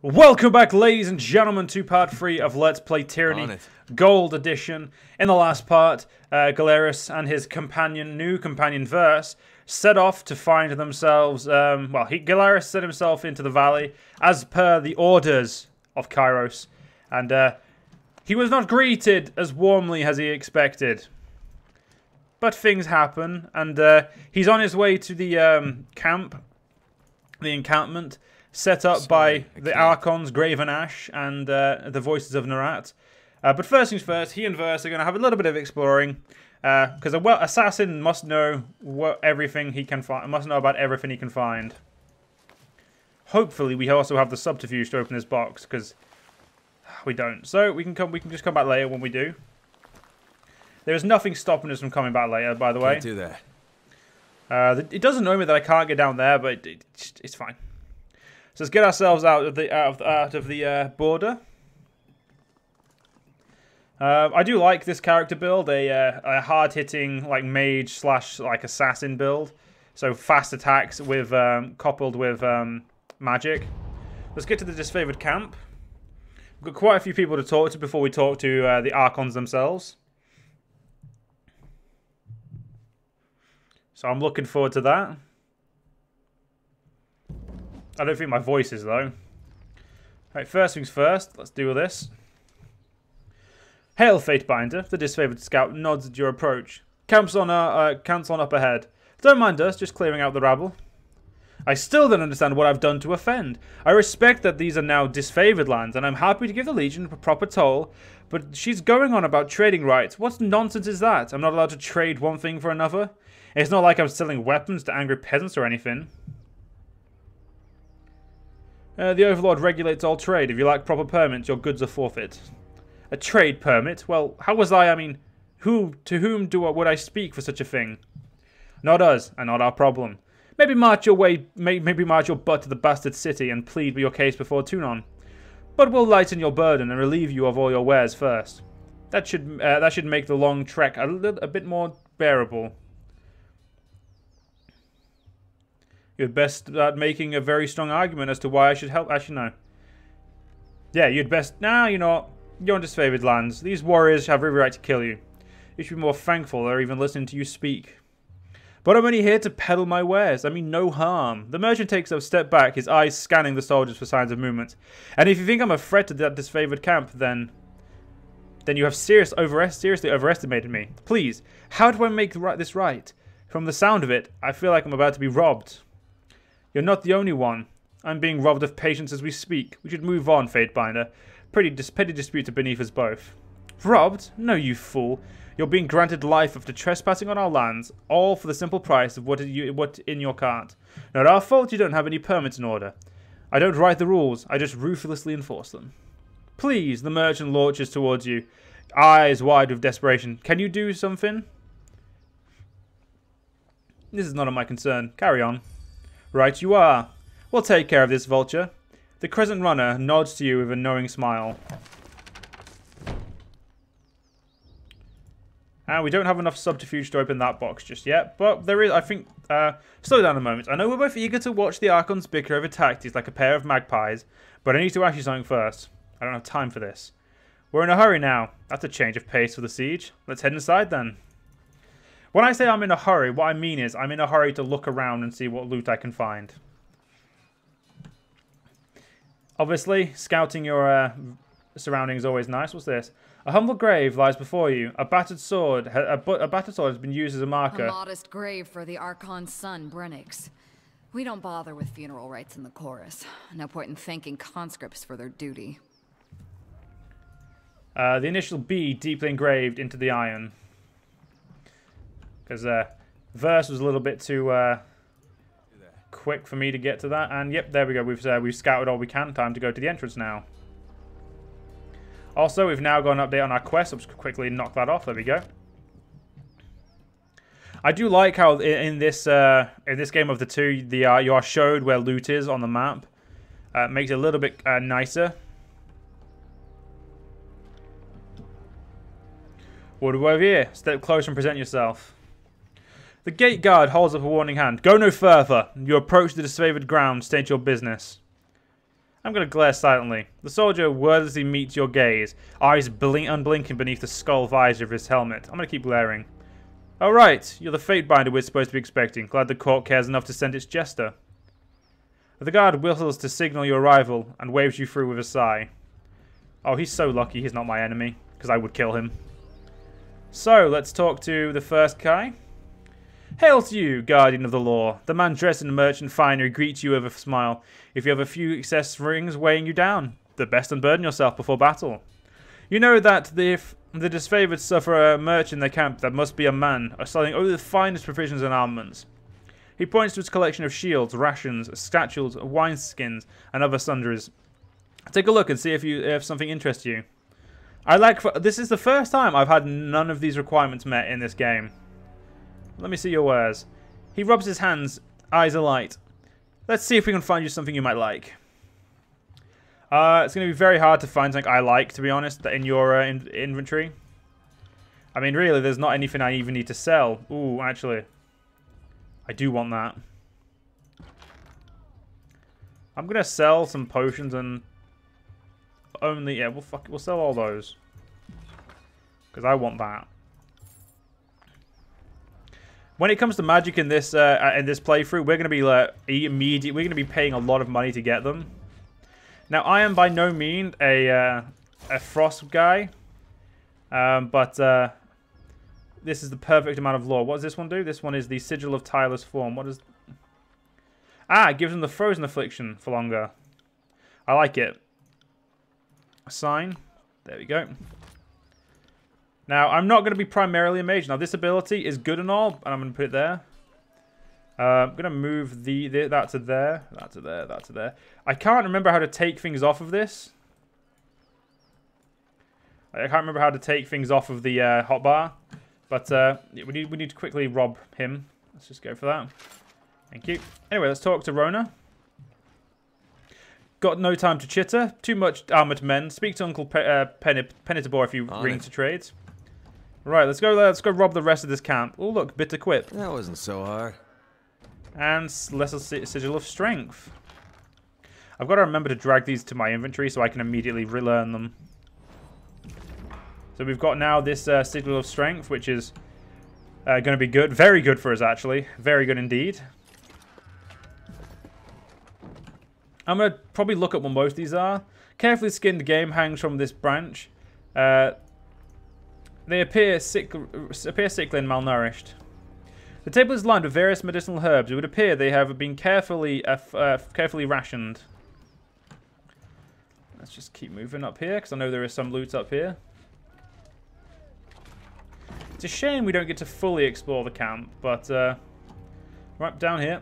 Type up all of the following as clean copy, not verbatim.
Welcome back, ladies and gentlemen, to part 3 of Let's Play Tyranny, Gold Edition. In the last part, Kyros and his new companion Verse set off to find themselves, Kyros set himself into the valley as per the orders of Kyros, and he was not greeted as warmly as he expected. But things happen, and he's on his way to the encampment, set up by the archons, Graven Ash, and the voices of Narat. But first things first, he and Verse are going to have a little bit of exploring, because an assassin must know everything he can find. Must know about everything he can find. Hopefully, we also have the subterfuge to open this box, because we don't. So we can just come back later when we do. There is nothing stopping us from coming back later, by the way. Can't do that. It does annoy me that I can't get down there, but it's fine. So let's get ourselves out of the border. I do like this character build, a hard-hitting like mage slash like assassin build. So fast attacks with coupled with magic. Let's get to the Disfavored camp. We've got quite a few people to talk to before we talk to the archons themselves. So I'm looking forward to that. I don't think my voice is, though. Alright, first things first, let's do this. Hail, fatebinder. The Disfavored scout nods at your approach. Camp's on up ahead. Don't mind us, just clearing out the rabble. I still don't understand what I've done to offend. I respect that these are now Disfavored lands, and I'm happy to give the Legion a proper toll, but she's going on about trading rights. What nonsense is that? I'm not allowed to trade one thing for another? It's not like I'm selling weapons to angry peasants or anything. The Overlord regulates all trade. If you lack proper permits, your goods are forfeit. A trade permit? Well, how was I mean, to whom would I speak for such a thing? Not us, and not our problem. Maybe march your butt to the bastard city and plead your case before Tunon. But we'll lighten your burden and relieve you of all your wares first. That should make the long trek a bit more bearable. You'd best start making a very strong argument as to why I should help. Actually, no. Yeah, you'd best... Nah, you know what? You're on Disfavored lands. These warriors have every right to kill you. You should be more thankful they're even listening to you speak. But I'm only here to peddle my wares. I mean, no harm. The merchant takes a step back, his eyes scanning the soldiers for signs of movement. And if you think I'm a threat to that Disfavored camp, then you have seriously overestimated me. Please, how do I make this right? From the sound of it, I feel like I'm about to be robbed. You're not the only one. I'm being robbed of patience as we speak. We should move on, Fatebinder. Petty disputes are beneath us both. Robbed? No, you fool. You're being granted life after trespassing on our lands, all for the simple price of what in your cart. Not our fault you don't have any permits in order. I don't write the rules. I just ruthlessly enforce them. Please, the merchant launches towards you, eyes wide with desperation. Can you do something? This is none of my concern. Carry on. Right you are. We'll take care of this, Vulture. The Crescent Runner nods to you with a knowing smile. And we don't have enough subterfuge to open that box just yet, but there is, I think, slow down a moment. I know we're both eager to watch the Archons bicker over tactics like a pair of magpies, but I need to ask you something first. I don't have time for this. We're in a hurry now. That's a change of pace for the siege. Let's head inside then. When I say I'm in a hurry, what I mean is I'm in a hurry to look around and see what loot I can find. Obviously, scouting your surroundings is always nice. What's this? A humble grave lies before you. A battered sword has been used as a marker. A modest grave for the Archon's son, Brennix. We don't bother with funeral rites in the chorus. No point in thanking conscripts for their duty. The initial B deeply engraved into the iron. Because Verse was a little bit too quick for me to get to that. And yep, there we go. We've scouted all we can. Time to go to the entrance now. Also, we've now got an update on our quest. I'll just quickly knock that off. There we go. I do like how in this game of the two, you are showed where loot is on the map. Makes it a little bit nicer. What do we over here? Step close and present yourself. The gate guard holds up a warning hand. Go no further. You approach the Disfavored ground. State your business. I'm going to glare silently. The soldier wordlessly meets your gaze, eyes unblinking beneath the skull visor of his helmet. I'm going to keep glaring. Oh, right. You're the fatebinder we're supposed to be expecting. Glad the court cares enough to send its jester. The guard whistles to signal your arrival and waves you through with a sigh. Oh, he's so lucky he's not my enemy, because I would kill him. So, let's talk to the first guy. Hail to you, guardian of the law. The man dressed in merchant finery greets you with a smile. If you have a few excess rings weighing you down, the best unburden yourself before battle. You know that if the disfavored suffer a merchant in their camp, that must be a man, selling only the finest provisions and armaments. He points to his collection of shields, rations, statues, wineskins, and other sundries. Take a look and see if something interests you. This is the first time I've had none of these requirements met in this game. Let me see your wares. He rubs his hands, eyes alight. Let's see if we can find you something you might like. It's going to be very hard to find something I like, to be honest, in your inventory. I mean, really, there's not anything I even need to sell. Ooh, actually, I do want that. I'm going to sell some potions and only... Yeah, we'll sell all those. Because I want that. When it comes to magic in this playthrough, we're going to be paying a lot of money to get them. Now, I am by no means a frost guy, but this is the perfect amount of lore. What does this one do? This one is the Sigil of Tireless Form. What does... Ah, it gives them the Frozen Affliction for longer. I like it. Sign. There we go. Now, I'm not going to be primarily a mage. Now, this ability is good and all, and I'm going to put it there. I'm going to move that to there, that to there, that to there. I can't remember how to take things off of this. I can't remember how to take things off of the hotbar. But we need to quickly rob him. Let's just go for that. Thank you. Anyway, let's talk to Rona. Got no time to chitter. Too much armored men. Speak to Uncle Penitibor if you ring to trades. Right, let's go rob the rest of this camp. Oh, look, bitter quip. That wasn't so hard. And Lesser Sigil of Strength. I've got to remember to drag these to my inventory so I can immediately relearn them. So we've got now this Sigil of Strength, which is going to be good. Very good for us, actually. Very good indeed. I'm going to probably look at what most of these are. Carefully skinned game hangs from this branch. They appear sickly and malnourished. The table is lined with various medicinal herbs. It would appear they have been carefully rationed. Let's just keep moving up here, because I know there is some loot up here. It's a shame we don't get to fully explore the camp, but right down here.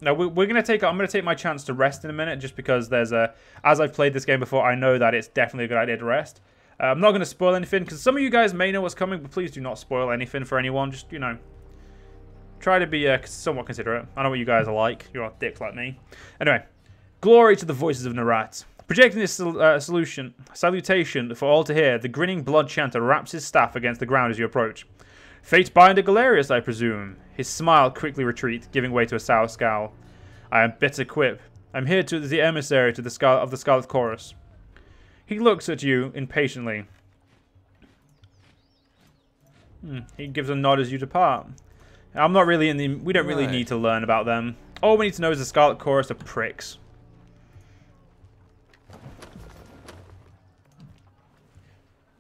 Now we're gonna take. I'm gonna take my chance to rest in a minute, just because there's a. As I've played this game before, I know that it's definitely a good idea to rest. I'm not gonna spoil anything, because some of you guys may know what's coming, but please do not spoil anything for anyone. Just, you know, try to be somewhat considerate. I know what you guys are like. You're all dicks like me. Anyway, glory to the voices of Narat. Projecting this salutation for all to hear, the grinning blood chanter raps his staff against the ground as you approach. Fatebinder Galerius, I presume. His smile quickly retreats, giving way to a sour scowl. I am bitter quip. I'm here to the emissary to the Scarlet Chorus. He looks at you impatiently. He gives a nod as you depart. I'm not really in the... We don't really need to learn about them. All we need to know is the Scarlet Chorus are pricks.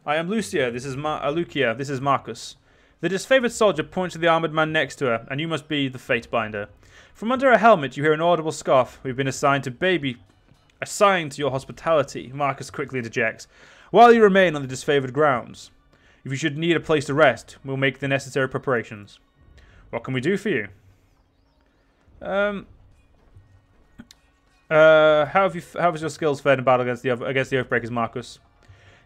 I am Lucia. This is Lucia. This is Marcus. The disfavored soldier points to the armored man next to her, and you must be the Fatebinder. From under her helmet, you hear an audible scoff. We've been assigned to your hospitality, Marcus quickly interjects, while you remain on the disfavored grounds. If you should need a place to rest, we'll make the necessary preparations. What can we do for you? How have your skills fared in battle against the Oathbreakers, Marcus?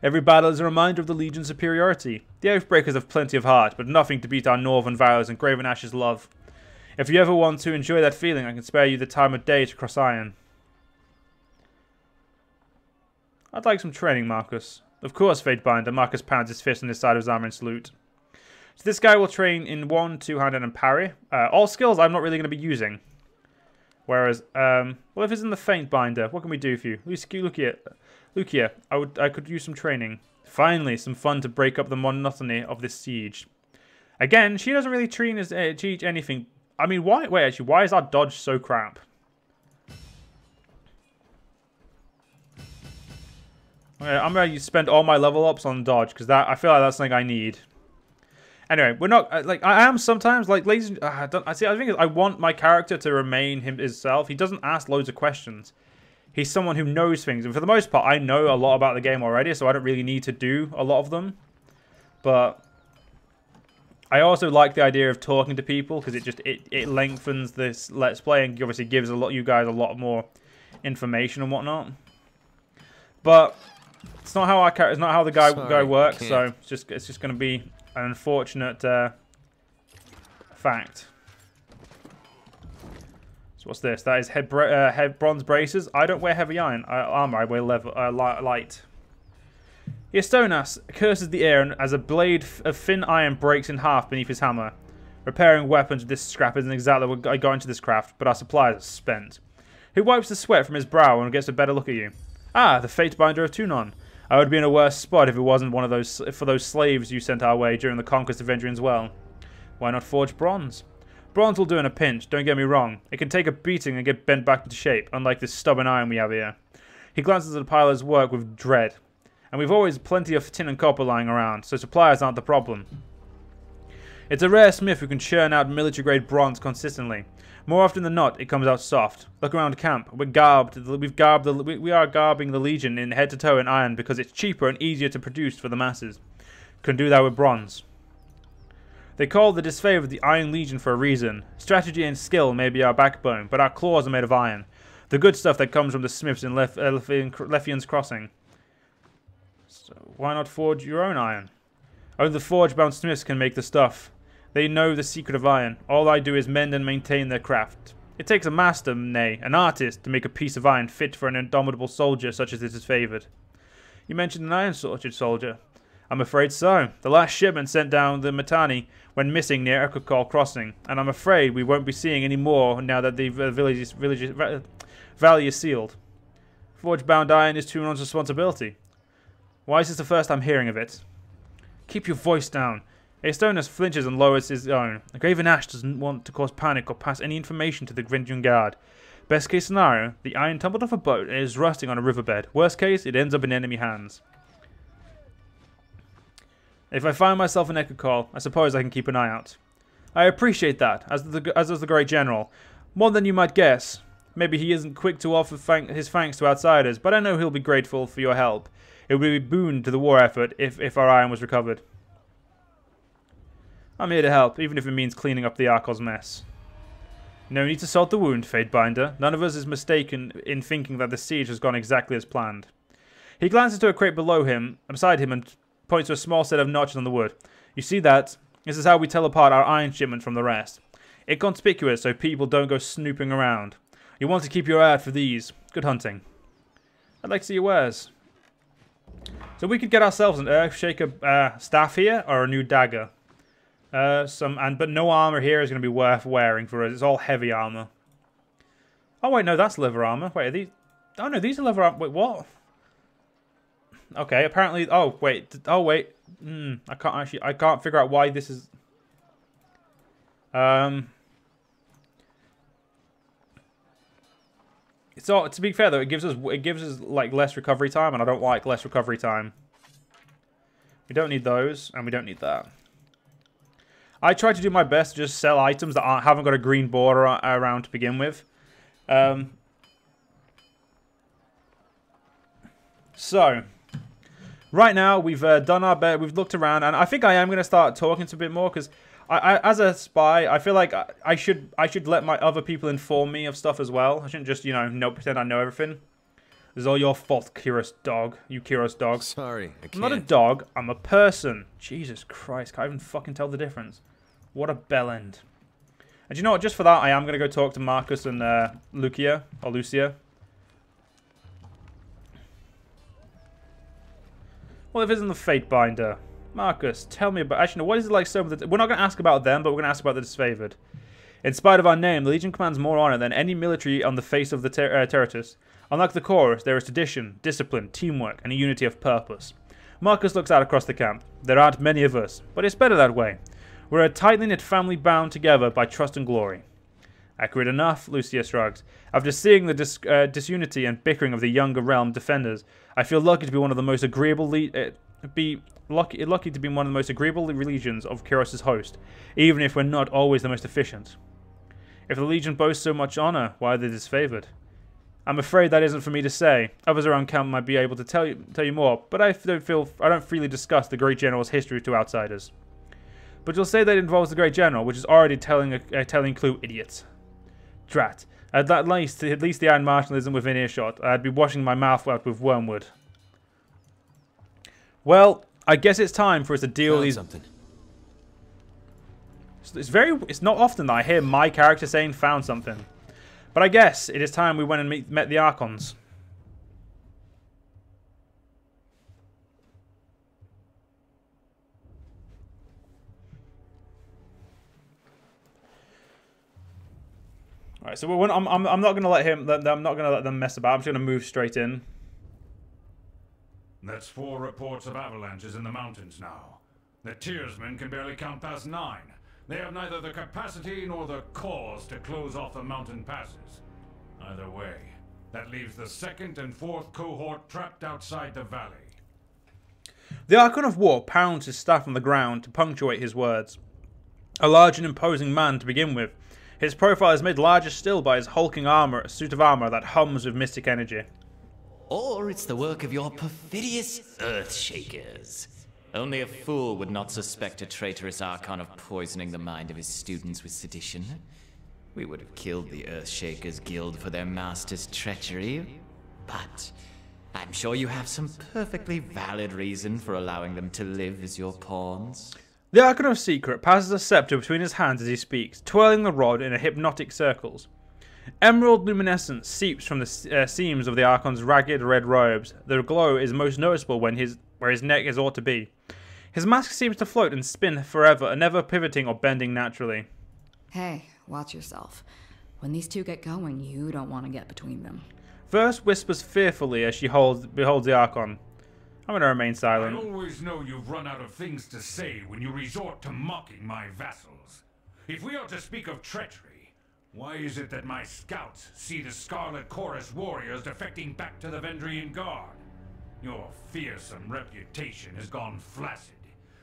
Every battle is a reminder of the Legion's superiority. The Oathbreakers have plenty of heart, but nothing to beat our Northern Vows and Graven Ash's love. If you ever want to enjoy that feeling, I can spare you the time of day to cross iron. I'd like some training, Marcus. Of course, Fatebinder. Marcus pounds his fist on his side of his armor in salute. So this guy will train in 1, 2-handed, and parry. All skills I'm not really going to be using. Whereas, well, if it's in the fatebinder, what can we do for you? Lucia, I could use some training. Finally, some fun to break up the monotony of this siege. Again, she doesn't really teach anything. I mean, why? Wait, actually, why is our dodge so crap? Okay, I'm going to spend all my level ups on dodge because I feel like that's something I need. Anyway, we're not like I am sometimes like lazy. I think I want my character to remain himself. He doesn't ask loads of questions. He's someone who knows things, and for the most part, I know a lot about the game already, so I don't really need to do a lot of them. But I also like the idea of talking to people because it lengthens this let's play and obviously gives you guys a lot more information and whatnot. But it's not how it's not how the guy works, so it's just going to be an unfortunate fact. So what's this? That is head bronze braces. I don't wear heavy armor. I wear light. Estonas curses the air as a blade of thin iron breaks in half beneath his hammer. Repairing weapons with this scrap isn't exactly what I got into this craft, but our supplies are spent. He wipes the sweat from his brow and gets a better look at you. Ah, the fatebinder of Tunon. I would be in a worse spot if it wasn't for those slaves you sent our way during the conquest of Vendry as well. Why not forge bronze? Bronze will do in a pinch, don't get me wrong. It can take a beating and get bent back into shape, unlike this stubborn iron we have here. He glances at the piler's work with dread. And we've always plenty of tin and copper lying around, so supplies aren't the problem. It's a rare smith who can churn out military-grade bronze consistently. More often than not, it comes out soft. Look around camp. We are garbing the Legion in head to toe in iron because it's cheaper and easier to produce for the masses. Couldn't do that with bronze. They call the Disfavored the Iron Legion for a reason. Strategy and skill may be our backbone, but our claws are made of iron. The good stuff that comes from the smiths in Lefian's Crossing. So why not forge your own iron? Only the forge-bound smiths can make the stuff. They know the secret of iron. All I do is mend and maintain their craft. It takes a master, nay, an artist, to make a piece of iron fit for an indomitable soldier such as this is favoured. You mentioned an iron-sorted soldier. I'm afraid so. The last shipment sent down the Matani went missing near Ekokol Crossing, and I'm afraid we won't be seeing any more now that the valley is sealed. Forge-bound iron is Tunon's responsibility. Why is this the first I'm hearing of it? Keep your voice down. Estonas flinches and lowers his own. Graven Ash doesn't want to cause panic or pass any information to the Grindian Guard. Best case scenario, the iron tumbled off a boat and is rusting on a riverbed. Worst case, it ends up in enemy hands. If I find myself in Ekokol, I suppose I can keep an eye out. I appreciate that, as does the great general. More than you might guess. Maybe he isn't quick to offer his thanks to outsiders, but I know he'll be grateful for your help. It would be a boon to the war effort if our iron was recovered. I'm here to help, even if it means cleaning up the archons' mess. No need to salt the wound, fatebinder. None of us is mistaken in thinking that the siege has gone exactly as planned. He glances to a crate beside him, and points to a small set of notches on the wood. You see that? This is how we tell apart our iron shipment from the rest. Inconspicuous, so people don't go snooping around. You want to keep your eye out for these. Good hunting. I'd like to see your wares. So we could get ourselves an Earthshaker staff here, or a new dagger. But no armor here is going to be worth wearing for us. It's all heavy armor. Oh wait, no, that's leather armor. Wait, are these? Oh no, these are leather armor. Wait, what? Okay, apparently. Oh wait. I can't figure out why this is. It's all, to be fair though, it gives us like less recovery time, and I don't like less recovery time. We don't need those, and we don't need that. I try to do my best to just sell items that haven't got a green border around to begin with. So, right now we've done our best. We've looked around, and I think I am going to start talking to a bit more because, as a spy, I feel like I should let my other people inform me of stuff as well. I shouldn't just pretend I know everything. This is all your fault, Kyros dog. You Kyros dog. Sorry, I can't. I'm not a dog. I'm a person. Jesus Christ, can't even fucking tell the difference. What a bellend. And you know what? Just for that, I am going to go talk to Marcus and Lucia. Well, if it isn't the fatebinder. Marcus, tell me about... Actually, no, what is it like so... We're not going to ask about them, but we're going to ask about the Disfavored. In spite of our name, the Legion commands more honor than any military on the face of the Territus. Unlike the Chorus, there is tradition, discipline, teamwork, and a unity of purpose. Marcus looks out across the camp. There aren't many of us, but it's better that way. We're a tightly knit family bound together by trust and glory. Accurate enough, Lucia shrugs. After seeing the disunity and bickering of the younger realm defenders, I feel lucky to be one of the most agreeable lucky to be one of the most agreeable legions of Kyros' host, even if we're not always the most efficient. If the Legion boasts so much honor, why are they disfavored? I'm afraid that isn't for me to say. Others around camp might be able to tell you more, but I don't freely discuss the Great General's history to outsiders. But you'll say that it involves the Great General, which is already telling a telling clue, idiots. Drat. At least the Iron Marshal isn't within earshot. I'd be washing my mouth out with wormwood. Well, I guess it's time for us to deal with these. Something. It's not often that I hear my character saying "found something," but I guess it is time we went and met the archons. All right, so I'm not going to let him. I'm not going to let them mess about. I'm just going to move straight in. That's 4 reports of avalanches in the mountains now. The Tearsmen can barely count past 9. They have neither the capacity nor the cause to close off the mountain passes. Either way, that leaves the 2nd and 4th cohort trapped outside the valley. The Archon of War pounds his staff on the ground to punctuate his words. A large and imposing man to begin with, his profile is made larger still by his hulking armor, a suit of armor that hums with mystic energy. Or it's the work of your perfidious Earthshakers. Only a fool would not suspect a traitorous Archon of poisoning the mind of his students with sedition. We would have killed the Earthshakers Guild for their master's treachery. But I'm sure you have some perfectly valid reason for allowing them to live as your pawns. The Archon of Secret passes a scepter between his hands as he speaks, twirling the rod in a hypnotic circles. Emerald luminescence seeps from the seams of the Archon's ragged red robes. The glow is most noticeable where his neck is ought to be. His mask seems to float and spin forever, never pivoting or bending naturally. Hey, watch yourself. When these two get going, you don't want to get between them. Verse whispers fearfully as she beholds the Archon. I'm going to remain silent. I always know you've run out of things to say when you resort to mocking my vassals. If we are to speak of treachery, why is it that my scouts see the Scarlet Chorus warriors defecting back to the Vendrian Guard? Your fearsome reputation has gone flaccid,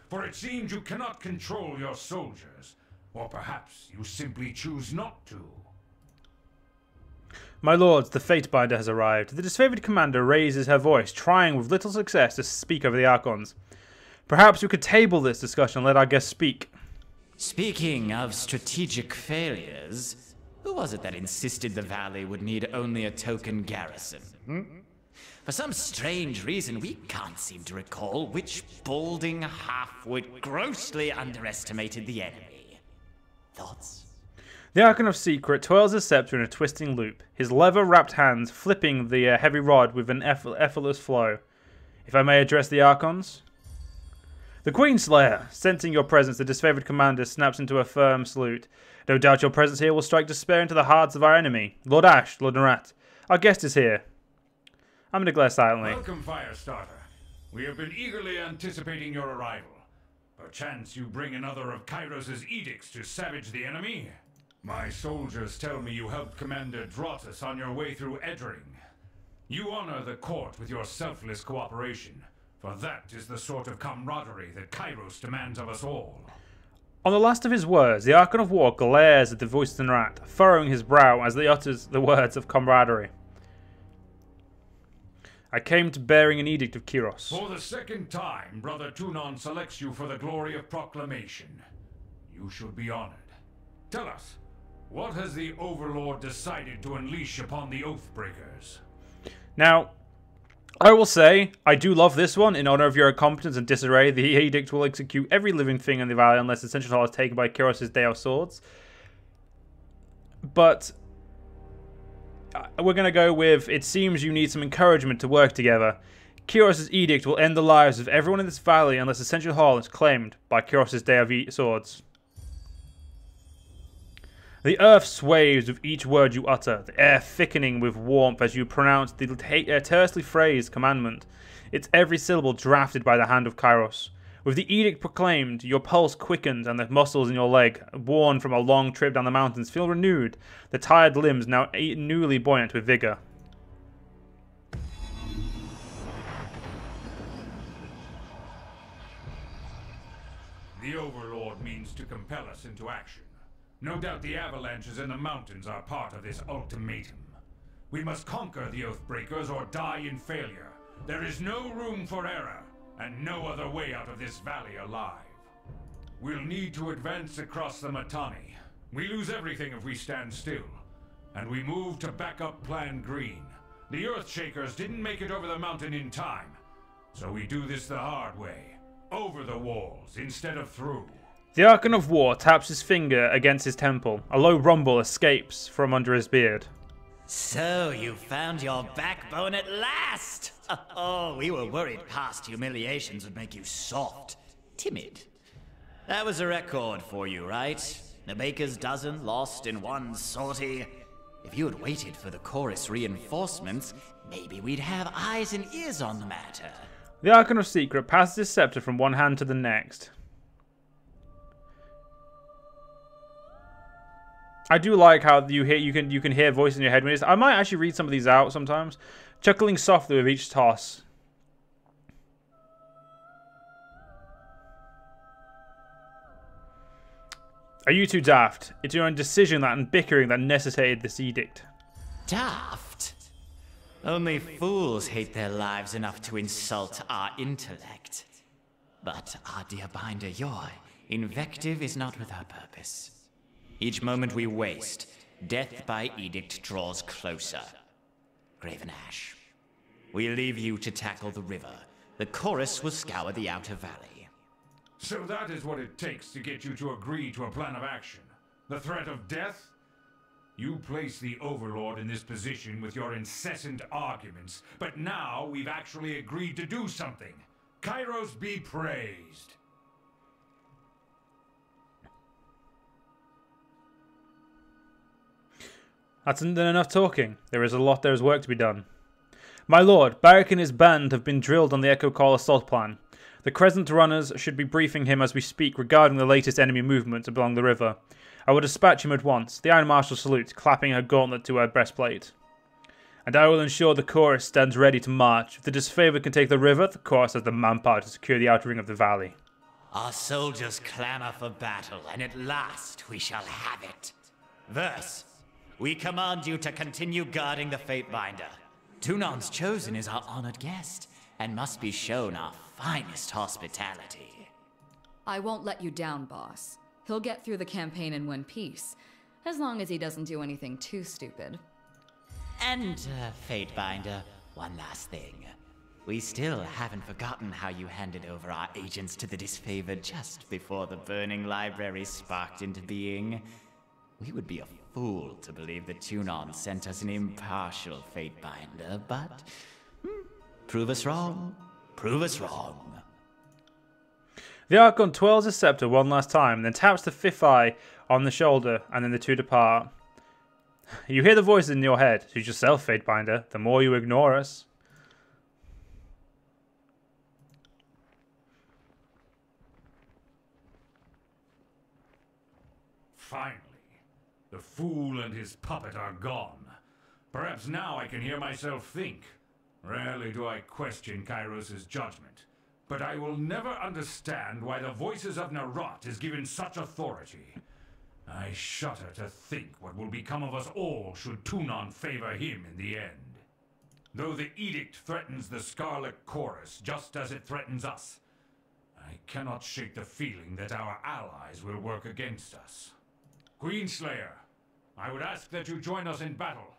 for it seems you cannot control your soldiers, or perhaps you simply choose not to. My lords, the fatebinder has arrived. The disfavored commander raises her voice, trying with little success to speak over the Archons. Perhaps we could table this discussion and let our guest speak. Speaking of strategic failures, who was it that insisted the valley would need only a token garrison? For some strange reason, we can't seem to recall which balding half-wit grossly underestimated the enemy. Thoughts? The Archon of Secret twirls his scepter in a twisting loop, his leather-wrapped hands flipping the heavy rod with an effortless flow. If I may address the Archons? The Queenslayer, sensing your presence, the disfavored commander snaps into a firm salute. No doubt your presence here will strike despair into the hearts of our enemy. Lord Ash, Lord Narat, our guest is here. I'm going to glare silently. Welcome, Firestarter. We have been eagerly anticipating your arrival. Perchance you bring another of Kyros' edicts to savage the enemy? My soldiers tell me you helped Commander Drotus on your way through Edring. You honor the court with your selfless cooperation, for that is the sort of camaraderie that Kyros demands of us all. On the last of his words, the Archon of War glares at the voiced Narat, furrowing his brow as he utters the words of camaraderie. I came to bearing an edict of Kyros. For the 2nd time, Brother Tunon selects you for the glory of proclamation. You should be honored. Tell us, what has the Overlord decided to unleash upon the Oathbreakers? Now, I will say, I do love this one. In honor of your incompetence and disarray, the edict will execute every living thing in the valley unless the Central Hall is taken by Kyros' Day of Swords. But we're going to go with, it seems you need some encouragement to work together. Kyros' edict will end the lives of everyone in this valley unless the Central Hall is claimed by Kyros' Day of Swords. The earth sways with each word you utter, the air thickening with warmth as you pronounce the tersely phrased commandment, its every syllable drafted by the hand of Kyros. With the edict proclaimed, your pulse quickens and the muscles in your leg, worn from a long trip down the mountains, feel renewed, the tired limbs now newly buoyant with vigor. The Overlord means to compel us into action. No doubt the avalanches in the mountains are part of this ultimatum. We must conquer the Oathbreakers or die in failure. There is no room for error, and no other way out of this valley alive. We'll need to advance across the Mittani. We lose everything if we stand still, and we move to backup Plan Green. The Earthshakers didn't make it over the mountain in time, so we do this the hard way. Over the walls instead of through. The Archon of War taps his finger against his temple. A low rumble escapes from under his beard. So you found your backbone at last! Oh, we were worried past humiliations would make you soft, timid. That was a record for you, right? The baker's dozen lost in one sortie. If you had waited for the chorus reinforcements, maybe we'd have eyes and ears on the matter. The Archon of Secret passes his scepter from one hand to the next. I do like how you can hear voices in your head. I might actually read some of these out sometimes, chuckling softly with each toss. Are you too daft? It's your indecision and bickering that necessitated this edict. Daft? Only fools hate their lives enough to insult our intellect. But, our dear binder, your invective is not without purpose. Each moment we waste, death by edict draws closer. Graven Ash, we leave you to tackle the river. The chorus will scour the outer valley. So that is what it takes to get you to agree to a plan of action. The threat of death? You place the Overlord in this position with your incessant arguments, but now we've actually agreed to do something. Kyros be praised. That's enough talking. There's work to be done. My lord, Barrick and his band have been drilled on the Echo Call assault plan. The Crescent runners should be briefing him as we speak regarding the latest enemy movements along the river. I will dispatch him at once. The Iron Marshal salutes, clapping her gauntlet to her breastplate. And I will ensure the chorus stands ready to march. If the Disfavored can take the river, the chorus has the manpower to secure the outer ring of the valley. Our soldiers clamor for battle, and at last we shall have it. Verse, we command you to continue guarding the fatebinder. Tunon's chosen is our honored guest, and must be shown our finest hospitality. I won't let you down, boss. He'll get through the campaign in one piece, as long as he doesn't do anything too stupid. And, fatebinder, one last thing. We still haven't forgotten how you handed over our agents to the Disfavored just before the burning library sparked into being. We would be a fool to believe that Tunon sent us an impartial fatebinder, but prove us wrong. Prove us wrong. The Archon twirls his scepter one last time, then taps the fifth eye on the shoulder, and then the two depart. You hear the voices in your head. Choose yourself, fatebinder. The more you ignore us. Finally, the fool and his puppet are gone. Perhaps now I can hear myself think. Rarely do I question Kyros' judgment, but I will never understand why the voices of Narot is given such authority. I shudder to think what will become of us all should Tunon favor him in the end. Though the edict threatens the Scarlet Chorus just as it threatens us, I cannot shake the feeling that our allies will work against us. Queenslayer, I would ask that you join us in battle,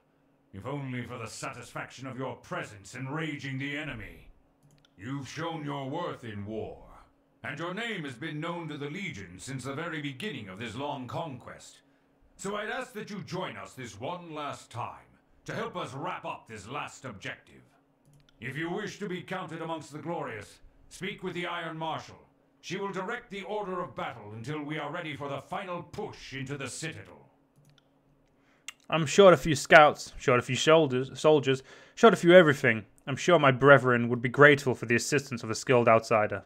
if only for the satisfaction of your presence enraging the enemy. You've shown your worth in war, and your name has been known to the Legion since the very beginning of this long conquest. So I'd ask that you join us this one last time, to help us wrap up this last objective. If you wish to be counted amongst the glorious, speak with the Iron Marshal. She will direct the order of battle until we are ready for the final push into the Citadel. I'm short a few scouts, short a few soldiers, short a few everything. I'm sure my brethren would be grateful for the assistance of a skilled outsider.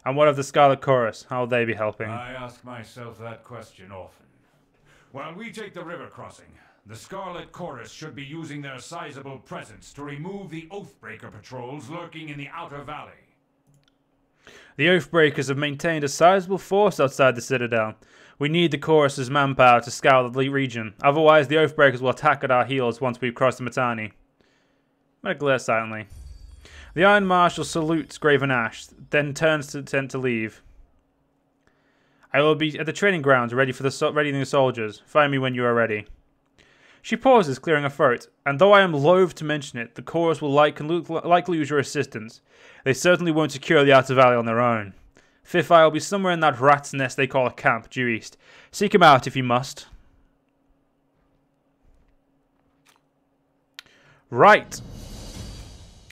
And what of the Scarlet Chorus? How will they be helping? I ask myself that question often. While we take the river crossing, the Scarlet Chorus should be using their sizable presence to remove the Oathbreaker patrols lurking in the Outer Valley. The Oathbreakers have maintained a sizable force outside the Citadel. We need the Chorus's manpower to scour the region. Otherwise, the Oathbreakers will attack at our heels once we've crossed the Mittani. I'm going to glare silently. The Iron Marshal salutes Graven Ash, then turns to tent to leave. I will be at the training grounds readying the soldiers. Find me when you are ready. She pauses, clearing her throat, and though I am loath to mention it, the Chorus will likely use your assistance. They certainly won't secure the Outer Valley on their own. Fifth Eye will be somewhere in that rat's nest they call a camp, due east. Seek him out if you must. Right.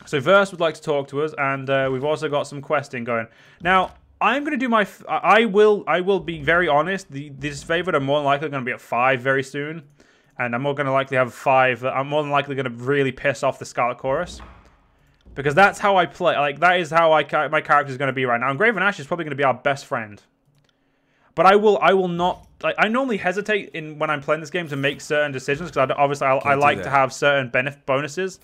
So Verse would like to talk to us, and we've also got some questing going. Now, I'm going to do my... I will be very honest. The Disfavored are more than likely going to be at 5 very soon. And I'm more going to likely have 5. I'm more than likely going to really piss off the Scarlet Chorus. Because that's how I play. Like, that is how my character is going to be right now. And Graven Ash is probably going to be our best friend. But I will not... Like, I normally hesitate when I'm playing this game to make certain decisions. Because obviously I like to have certain bonuses.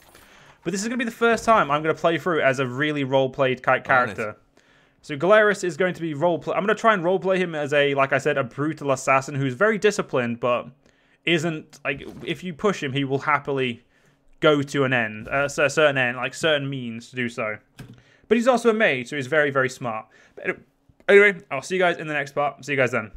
But this is going to be the first time I'm going to play through as a really role-played character. So Galeris is going to be roleplay. I'm going to try and roleplay him as a, like I said, a brutal assassin who's very disciplined, but isn't, like, if you push him, he will happily go to an end, a certain end, like certain means to do so. But he's also a mage, so he's very, very smart. But anyway, I'll see you guys in the next part. See you guys then.